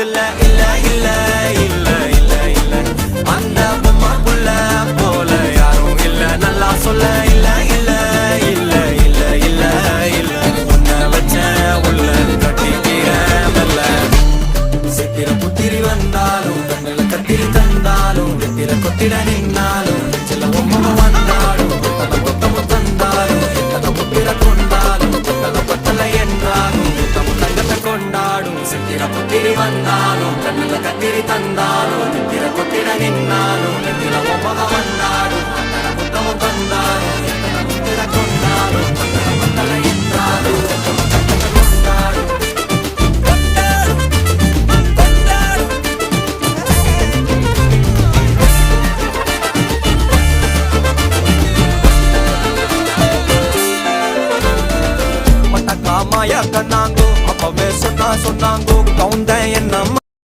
பக்கத்துல இல்ல இல்ல இல்ல இல்ல இல்ல அந்த பொம்மை புள்ள போல யாரும் இல்ல நல்லா சொல்ல இல்ல இல்ல இல்ல இல்ல இல்ல இல்ல உன்னை வச்ச உள்ள கட்டிக்கிற மெல்ல சித்திர புத்திரி வந்தாலும் கண்ணுல கத்திரி தந்தாலும் வெத்திர கொத்திட நின்னாலும் சில பொம்மை வந்தாலும் கொத்தல கொத்தமும் தந்தாலும் எத்தனை புத்திர கொண்டாலும் கொத்தல கொத்தல என்றாலும் கொத்தமும் தங்கத்தை கொண்டாடும் சித்திர புத்திரி வந்தாலும் கண்ணுல கத்திரி தந்தாலும் வெத்திர கொத்திட நின்னாலும் வெத்திர பொம்மை வந்தாலும் கொத்தல கொத்தமும் தந்தாலும் எத்தனை புத்திர கொண்டாலும் கொத்தல கொத்தல என்றாலும் கொத்தமும் தங்கத்தை கொண்டாடும் மாயா கண்ணாங்கோ அப்பவே சொன்னாங்கோ கவுந்தேன் என்ன